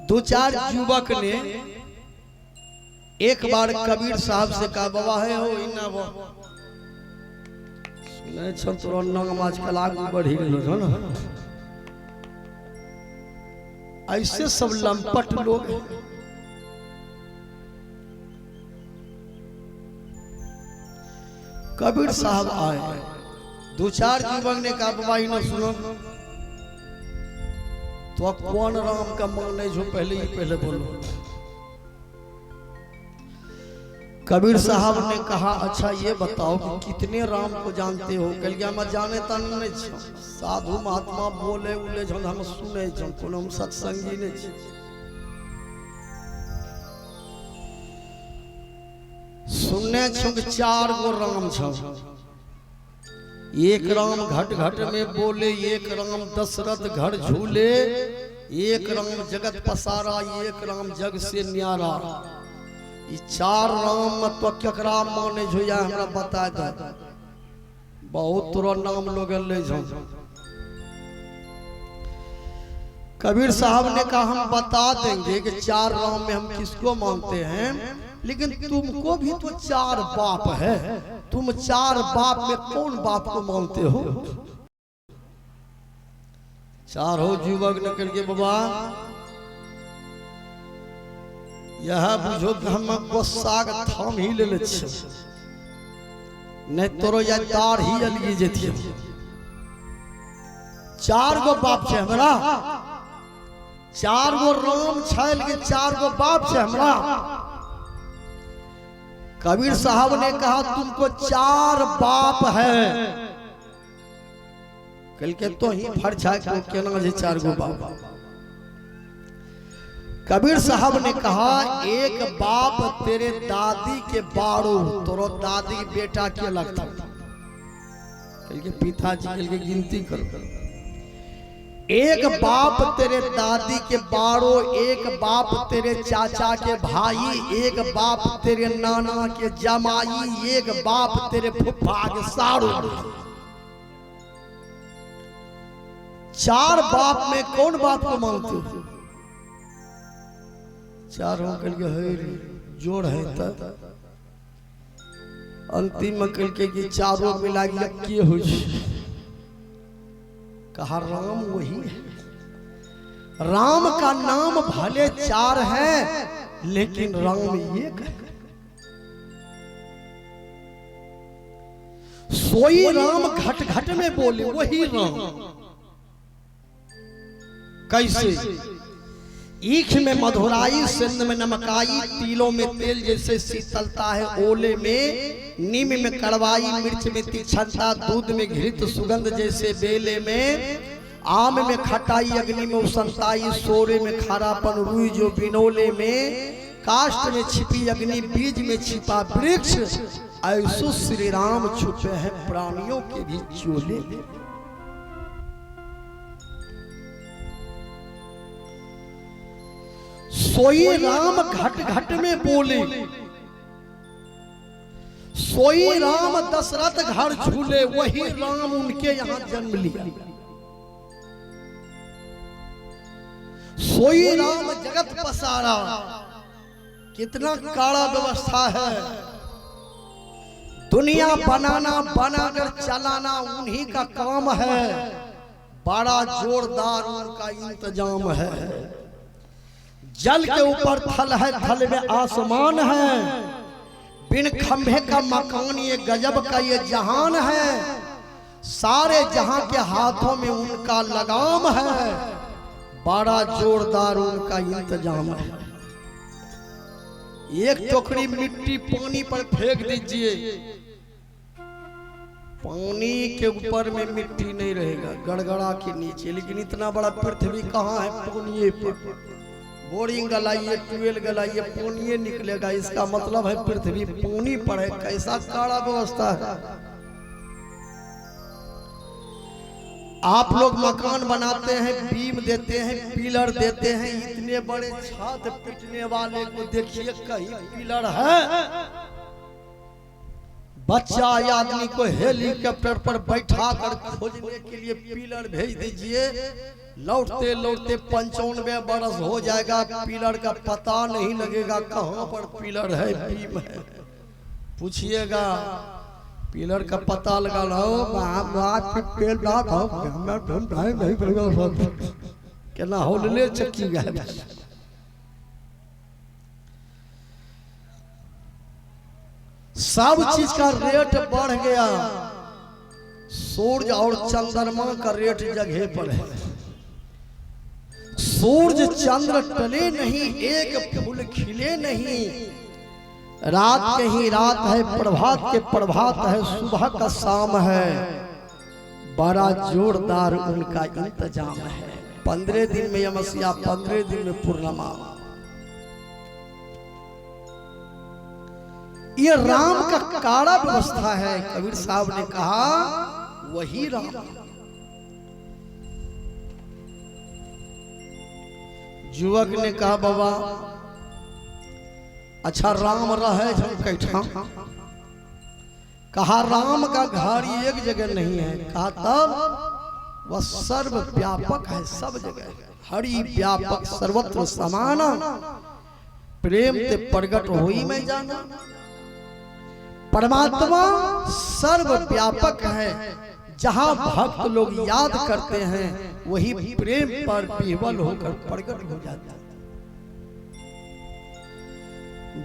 दो चार युवक ने एक बार कबीर साहब से कहा, बाबा है हो इना वो सुने छ तोरा नगमाज कलाक बढ़ी गेलो छ ना। ऐसे सब लंपट लोग कबीर साहब आए, दो चार युवक ने कहा, बाबा इना सुनो तो कौन राम का माने जो पहले बोलो। कबीर साहब ने कहा, अच्छा ये बताओ कि कितने राम को जानते हो। कल क्या मैं जाने तन नहीं छो, साधु महात्मा बोले उले जो हम सुने छो, कोनो हम सत्संगी नहीं छो। सुनने छो कि 4 गो राम छो। एक राम घट घट में बोले, एक राम दशरथ घर झूले, एक राम जगत पसारा, एक राम जग से न्यारा। ये 4 राम तो केकरा माने जो या हमरा बता दे। बहुत तोरा नाम लोग ले जो। कबीर साहब ने कहा, हम बता देंगे कि 4 राम में हम किसको मानते हैं, लेकिन तुमको भी तो 4 बाप है। तुम 4 बाप में कौन बाप को मानते हो। 4 युवक ने करके, बाबा यह बुझो कि हम गोस्सा का थाम ही ले छे, नहीं तोरो या तार ही अलगी जेती। 4 गो बाप छे हमरा, 4 गो राम छे, लेकिन 4 गो बाप छे हमरा। कबीर साहब ने कहा, तुमको 4 बाप है। कल के तो ही फरछा को केना जे 4 गो बाप। कबीर साहब ने कहा, एक बाप तेरे दादी के बाड़ो, तोरो दादी के बेटा के लगता। कल के पिताजी कल के गिनती करो। एक बाप तेरे दादी के बाड़ो, एक बाप तेरे चाचा के भाई, एक बाप तेरे नाना के जमाई, एक बाप तेरे फुफा के साड़ू। 4 बाप में कौन बाप को मानते हो। 4 कल के है जोड़ है तब अंतिम कल के 4 मिला के हो। कहा, राम वही है। राम का नाम भले 4 है, लेकिन राम एक है। सोई राम घट घट में बोले, वही राम। कैसे? ईख में मधुराई, सिंध में नमकाई, तिलों में तेल जैसे शीतलता है ओले में, नीम में कड़वाई, मिर्च में तीक्ष्णता, दूध में घृत सुगंध जैसे बेले में, आम में खटाई, अग्नि में उष्णताई, सोरे में खारापन, रुई जो बिनोले में, काष्ठ में छिपी अग्नि, बीज में छिपा वृक्ष, ऐसो श्री राम छुपे हैं प्राणियों के भी चोले। सोई राम घट घट में बोले, सोई राम दशरथ घर झूले, वही राम उनके यहाँ जन्म लिया। सोई राम जगत पसारा। कितना काड़ा व्यवस्था है। दुनिया बनाना, बनाकर चलाना उन्हीं का काम है। बड़ा जोरदार उनका इंतजाम है। जल के ऊपर थल है, थल में आसमान है। बिन खंभे का मकान ये गजब का ये जहान है। सारे जहां के हाथों में उनका लगाम है। बड़ा जोरदार उनका इंतजाम है। एक टोकरी मिट्टी पानी पर फेंक दीजिए, पानी के ऊपर में मिट्टी नहीं रहेगा, गड़गड़ा के नीचे। लेकिन इतना बड़ा पृथ्वी कहाँ है, पानी पर। बोरिंग गलाइए, ट्यूबवेल गलाइए, पानी निकलेगा। इसका मतलब है पृथ्वी पानी पर है। कैसा काड़ा व्यवस्था है। आप लोग मकान बनाते हैं, बीम देते हैं, पिलर देते हैं, इतने बड़े छत पीटने वाले को देखिए, कहीं पिलर है। बच्चा आदमी को हेलीकॉप्टर पर बैठा कर खोजने के लिए पिलर भेज दीजिए, लौटते लौटते 95 बरस हो जाएगा, पिलर का पता नहीं लगेगा कहाँ पर पिलर है, बीम है। पूछिएगा पिलर का पता लगा लो, केना होलले चक्की गए। सब चीज का रेट बढ़ गया, सूरज और चंद्रमा का रेट जगह पर है। सूरज चंद्र टले नहीं, एक फूल खिले नहीं। रात के ही रात है, प्रभात के प्रभात है, सुबह का शाम है। बड़ा जोरदार उनका इंतजाम है। 15 दिन में यमस्या, 15 दिन में पूर्णिमा। ये राम का काड़ा व्यवस्था है। कबीर साहब ने कहा वही राम। युवक ने कहा बाबा अच्छा राम रहे कैठा। कहा राम का घर एक जगह नहीं है। कहा तब वह सर्व व्यापक है, सब जगह हरि व्यापक सर्वत्र समाना। प्रेम ते प्रगट होई में जाना। परमात्मा सर्व व्यापक है। जहां भक्त लोग याद करते हैं वही प्रेम पर विह्वल होकर प्रकट हो जाता है।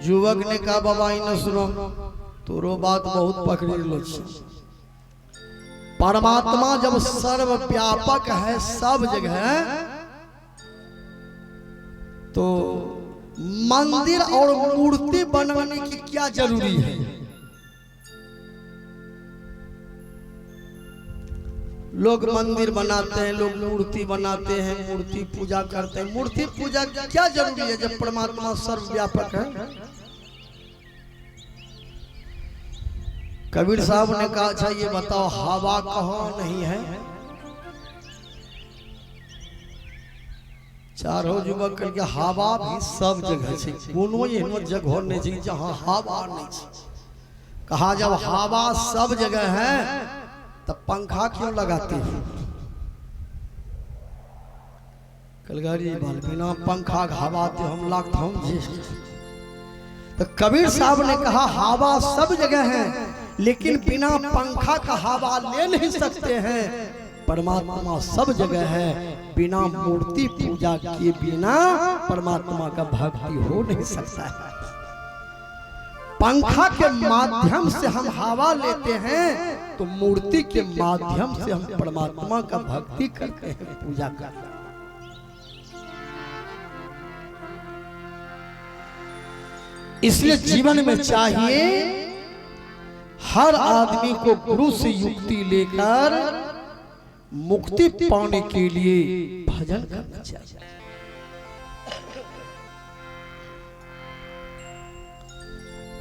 युवक ने कहा बाबा इन सुनो, तोरो बात बहुत पकड़ लो। परमात्मा जब सर्व व्यापक है, सब जगह, तो मंदिर और मूर्ति बनाने की क्या जरूरी है? लोग मंदिर बनाते हैं, लोग मूर्ति बनाते हैं, मूर्ति पूजा करते हैं। मूर्ति पूजा क्या जरूरी है जब परमात्मा सर्वव्यापक है? कबीर साहब ने कहा अच्छा ये बताओ हवा कहाँ नहीं है? चारों युवक करके हवा भी सब जगह से, कोनो एहनो जगह नहीं है जहाँ हवा नहीं है। कहा जब हवा सब जगह है तब पंखा क्यों लगाते हैं? कलगारी बाल बिना पंखा हवा ते हम लागत हम जी। तो कबीर साहब ने कहा हवा सब जगह है, लेकिन बिना पंखा का हवा ले नहीं सकते हैं। परमात्मा सब जगह है, बिना मूर्ति पूजा किए बिना परमात्मा का भक्ति हो नहीं सकता है। पंखा के माध्यम से हम हवा लेते हैं, तो मूर्ति के माध्यम से हम परमात्मा का भक्ति करते हैं, पूजा करते हैं। इसलिए जीवन में चाहिए हर आदमी को गुरु से युक्ति लेकर मुक्ति पाने के लिए भजन करना चाहिए।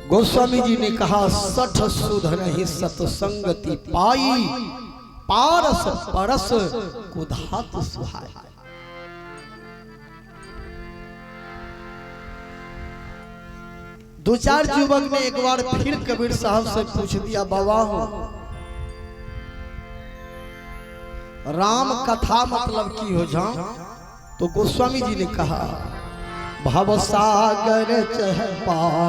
गोस्वामी जी ने कहा सठ सुध नहीं सत्संगति पाई, पारस परस कुधात सुहाय। दो चार युवक ने एक बार फिर कबीर साहब से पूछ दिया बाबा राम कथा मतलब की हो जाऊं? तो गोस्वामी जी ने कहा भवसागर चह पार